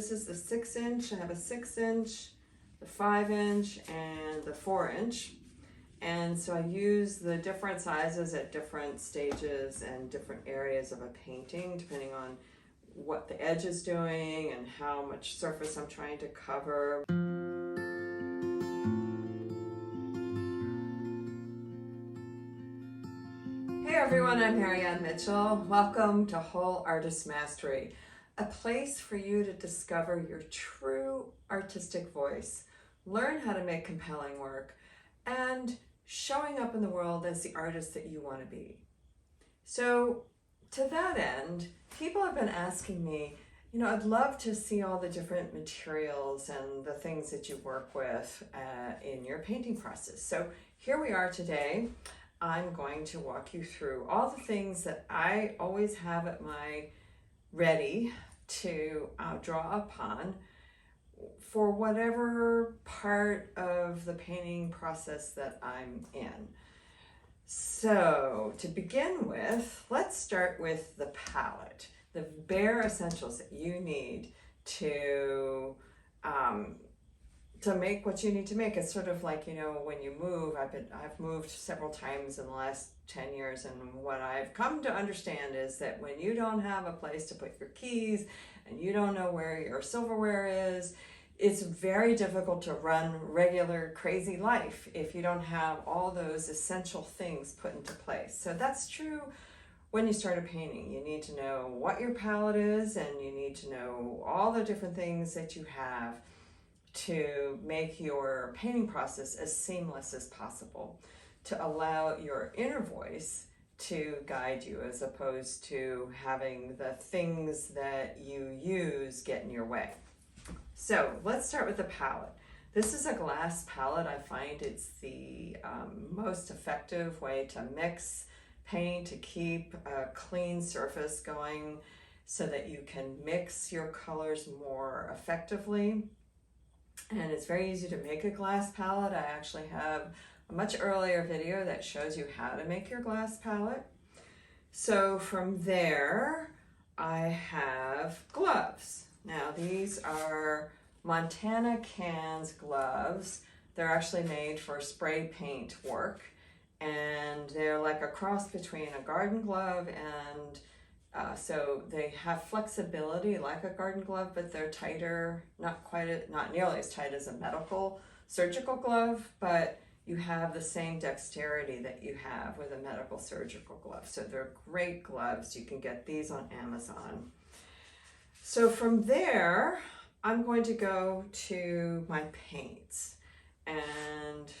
This is the 6-inch. I have a 6-inch, the 5-inch, and the 4-inch. And so I use the different sizes at different stages and different areas of a painting, depending on what the edge is doing and how much surface I'm trying to cover. Hey everyone, I'm Marianne Mitchell. Welcome to Whole Artist Mastery, a place for you to discover your true artistic voice, learn how to make compelling work, and showing up in the world as the artist that you want to be. So to that end, people have been asking me, I'd love to see all the different materials and the things that you work with in your painting process. So here we are today. I'm going to walk you through all the things that I always have at my ready to draw upon for whatever part of the painting process that I'm in. So to begin with, let's start with the palette, the bare essentials that you need to make what you need to make. It's sort of like, when you move, I've moved several times in the last 10 years, and what I've come to understand is that when you don't have a place to put your keys and you don't know where your silverware is, it's very difficult to run regular crazy life if you don't have all those essential things put into place. So that's true when you start a painting. You need to know what your palette is, and you need to know all the different things that you have to make your painting process as seamless as possible, to allow your inner voice to guide you as opposed to having the things that you use get in your way. So let's start with the palette. This is a glass palette. I find it's the most effective way to mix paint, to keep a clean surface going so that you can mix your colors more effectively. And it's very easy to make a glass palette. I actually have a much earlier video that shows you how to make your glass palette. So from there, I have gloves. Now these are Montana Cans gloves. They're actually made for spray paint work, and they're like a cross between a garden glove and so they have flexibility like a garden glove, but they're tighter, not nearly as tight as a medical surgical glove, but you have the same dexterity that you have with a medical surgical glove. So they're great gloves. You can get these on Amazon. So from there, I'm going to go to my paints, and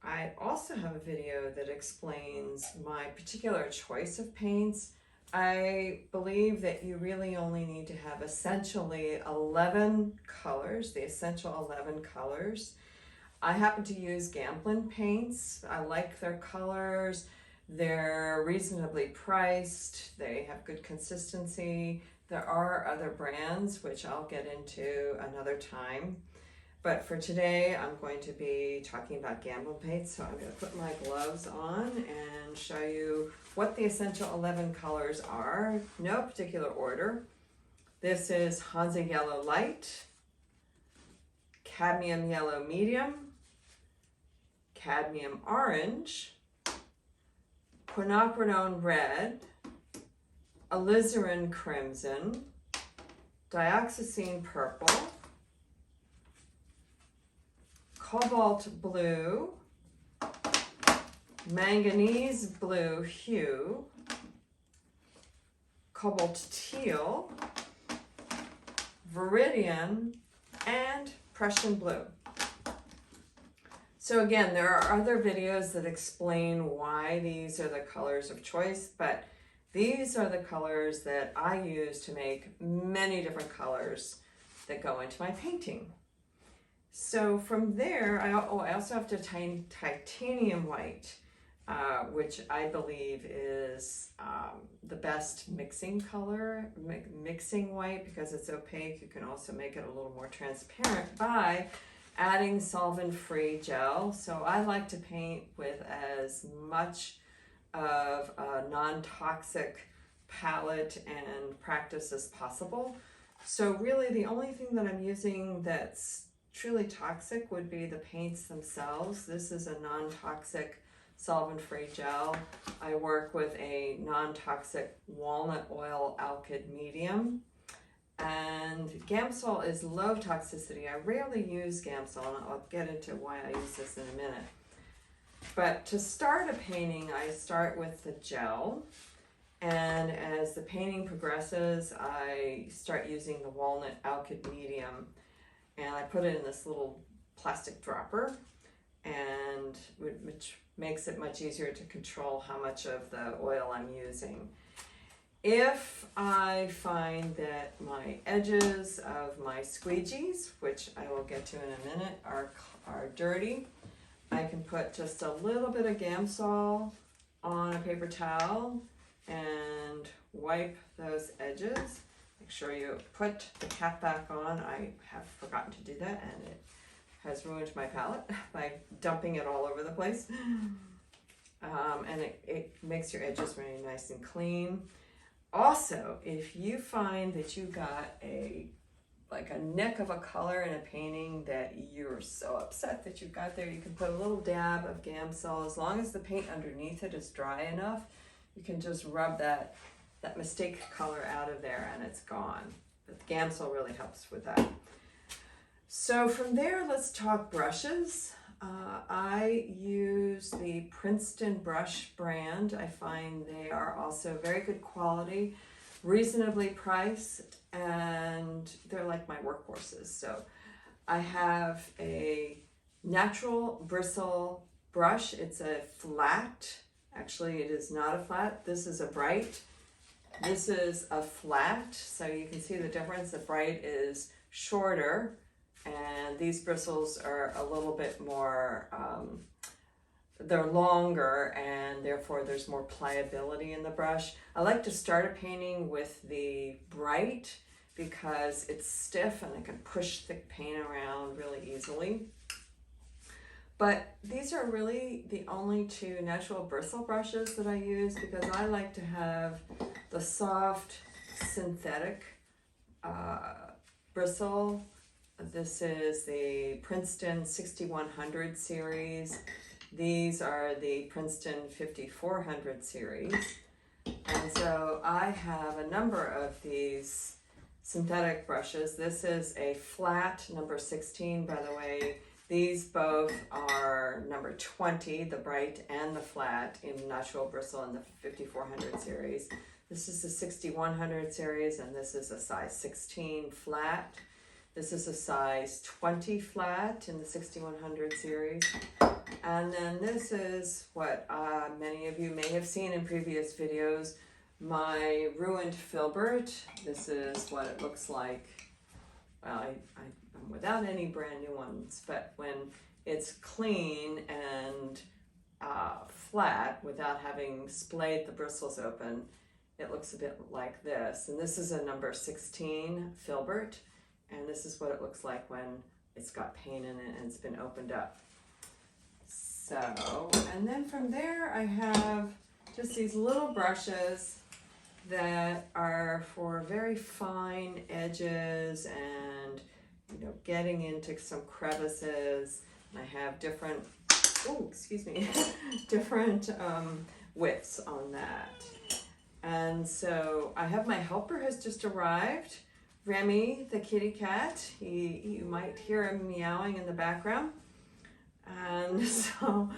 I also have a video that explains my particular choice of paints. I believe that you really only need to have essentially 11 colors, the essential 11 colors. I happen to use Gamblin paints. I like their colors. They're reasonably priced. They have good consistency. There are other brands, which I'll get into another time. But for today, I'm going to be talking about Gamblin paints. So I'm going to put my gloves on and show you what the essential 11 colors are. No particular order. This is Hansa Yellow Light, Cadmium Yellow Medium, Cadmium Orange, Quinacridone Red, Alizarin Crimson, Dioxazine Purple, Cobalt Blue, Manganese Blue Hue, Cobalt Teal, Viridian, and Prussian Blue. So again, there are other videos that explain why these are the colors of choice, but these are the colors that I use to make many different colors that go into my painting. So from there, I also have titanium white, which I believe is the best mixing color, mixing white, because it's opaque. You can also make it a little more transparent by adding solvent-free gel. So I like to paint with as much of a non-toxic palette and practice as possible. So really the only thing that I'm using that's truly toxic would be the paints themselves. This is a non-toxic solvent-free gel. I work with a non-toxic walnut oil alkyd medium. And Gamsol is low toxicity. I rarely use Gamsol, and I'll get into why I use this in a minute. But to start a painting, I start with the gel. And as the painting progresses, I start using the walnut alkyd medium, and I put it in this little plastic dropper, and which makes it much easier to control how much of the oil I'm using. If I find that my edges of my squeegees, which I will get to in a minute, are dirty, I can put just a little bit of Gamsol on a paper towel and wipe those edges. Make sure you put the cap back on. I have forgotten to do that, and it has ruined my palette by dumping it all over the place. And it makes your edges really nice and clean. Also, if you find that you got like a nick of a color in a painting that you're so upset that you've got there, you can put a little dab of Gamsol. As long as the paint underneath it is dry enough, you can just rub that mistake color out of there and it's gone. But the Gamsol really helps with that. So from there, let's talk brushes. I use the Princeton brush brand. I find they are also very good quality, reasonably priced, and they're like my workhorses. So I have a natural bristle brush. It's a flat. Actually, it is not a flat. This is a bright. This is a flat. So you can see the difference. The bright is shorter, and these bristles are a little bit more, they're longer, and therefore there's more pliability in the brush. I like to start a painting with the bright because it's stiff and I can push thick paint around really easily. But these are really the only two natural bristle brushes that I use because I like to have the soft synthetic bristle. This is the Princeton 6100 series. These are the Princeton 5400 series. And so I have a number of these synthetic brushes. This is a flat number 16, by the way. These both are number 20, the bright and the flat, in natural bristle in the 5400 series. This is the 6100 series, and this is a size 16 flat. This is a size 20 flat in the 6100 series. And then this is what many of you may have seen in previous videos, my ruined filbert. This is what it looks like. Well, I'm without any brand new ones, but when it's clean and flat without having splayed the bristles open, it looks a bit like this. And this is a number 16 filbert, and this is what it looks like when it's got paint in it and it's been opened up. So, and then from there I have just these little brushes that are for very fine edges and, you know, getting into some crevices. And I have different, different widths on that. And so I have my helper has just arrived. Remy, the kitty cat, you might hear him meowing in the background. And so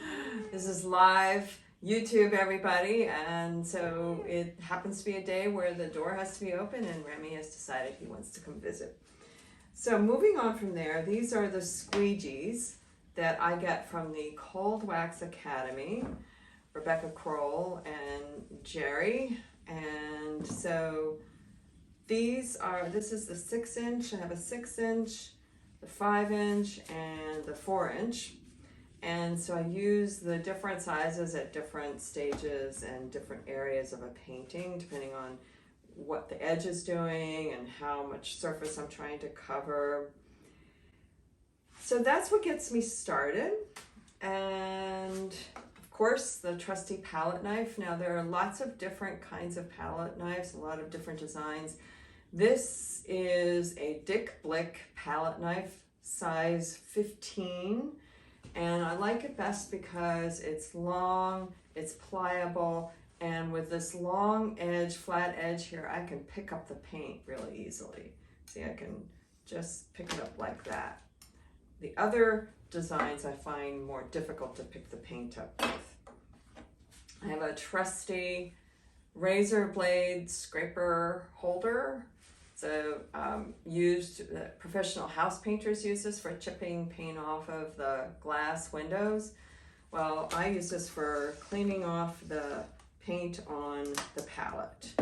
this is live YouTube, everybody, and so it happens to be a day where the door has to be open and Remy has decided he wants to come visit. So moving on from there, these are the squeegees that I get from the Cold Wax Academy, Rebecca Kroll and Jerry. And so this is the 6-inch. I have a 6-inch, the 5-inch, and the 4-inch. And so I use the different sizes at different stages and different areas of a painting, depending on what the edge is doing and how much surface I'm trying to cover. So that's what gets me started. And of course, the trusty palette knife. Now there are lots of different kinds of palette knives, a lot of different designs. This is a Dick Blick palette knife, size 15, and I like it best because it's long, it's pliable, and with this long edge, flat edge here, I can pick up the paint really easily. See, I can just pick it up like that. The other designs I find more difficult to pick the paint up with. I have a trusty razor blade scraper holder. So professional house painters use this for chipping paint off of the glass windows. Well, I use this for cleaning off the paint on the palette.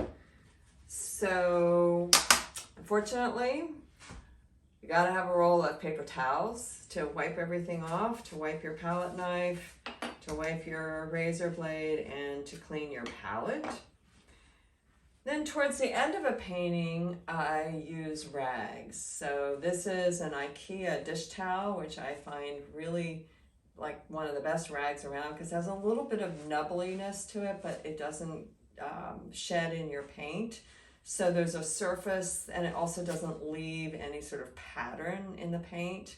So unfortunately, you gotta have a roll of paper towels to wipe everything off, to wipe your palette knife, to wipe your razor blade, and to clean your palette. Then towards the end of a painting, I use rags. So this is an IKEA dish towel, which I find really like one of the best rags around because it has a little bit of nubbliness to it, but it doesn't shed in your paint. So there's a surface, and it also doesn't leave any sort of pattern in the paint.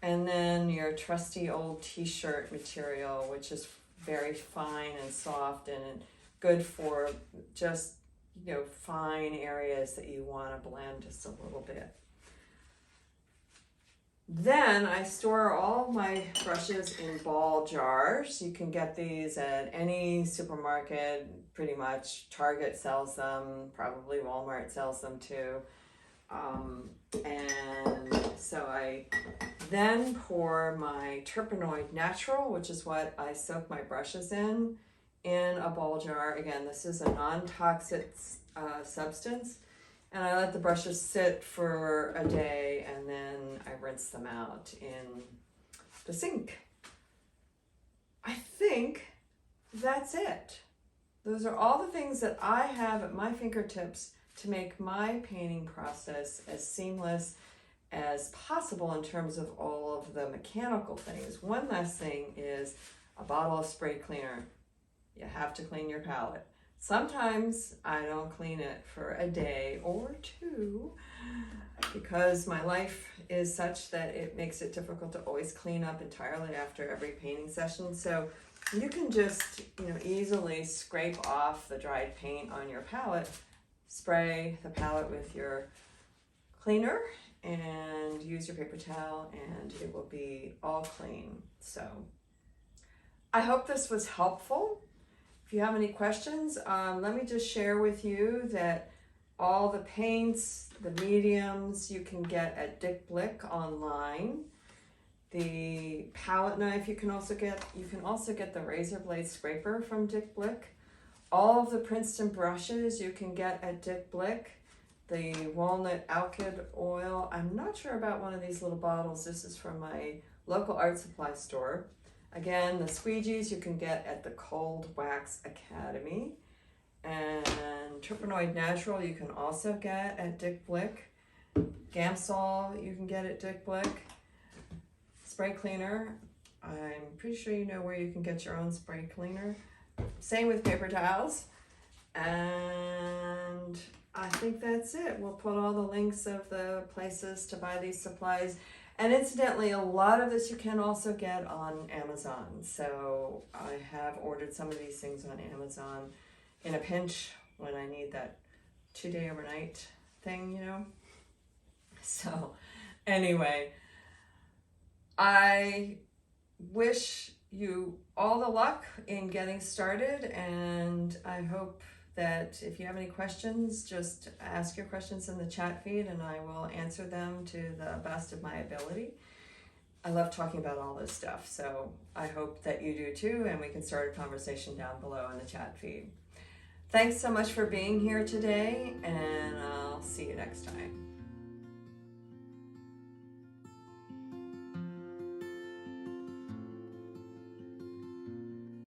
And then your trusty old t-shirt material, which is very fine and soft and good for just, you know, fine areas that you want to blend just a little bit. Then I store all my brushes in ball jars. You can get these at any supermarket, pretty much. Target sells them, probably Walmart sells them too. And so I then pour my Terpenoid Natural, which is what I soak my brushes in a ball jar. Again, this is a non-toxic substance. And I let the brushes sit for a day, and then I rinse them out in the sink. I think that's it. Those are all the things that I have at my fingertips to make my painting process as seamless as possible in terms of all of the mechanical things. One last thing is a bottle of spray cleaner. You have to clean your palette. Sometimes I don't clean it for a day or two because my life is such that it makes it difficult to always clean up entirely after every painting session. So you can just, easily scrape off the dried paint on your palette, spray the palette with your cleaner, and use your paper towel, and it will be all clean. So I hope this was helpful. If you have any questions, let me just share with you that all the paints, the mediums, you can get at Dick Blick online. The palette knife you can also get. You can also get the razor blade scraper from Dick Blick. All of the Princeton brushes you can get at Dick Blick. The walnut alkyd oil. I'm not sure about one of these little bottles. This is from my local art supply store. Again, the squeegees you can get at the Cold Wax Academy. And Terpenoid Natural you can also get at Dick Blick. Gamsol you can get at Dick Blick. Spray cleaner. I'm pretty sure you know where you can get your own spray cleaner. Same with paper towels. And I think that's it. We'll put all the links of the places to buy these supplies. And incidentally, a lot of this you can also get on Amazon. So I have ordered some of these things on Amazon in a pinch when I need that 2-day overnight thing, So anyway, I wish you all the luck in getting started, and I hope that if you have any questions, just ask your questions in the chat feed and I will answer them to the best of my ability. I love talking about all this stuff, so I hope that you do too, and we can start a conversation down below in the chat feed. Thanks so much for being here today, and I'll see you next time.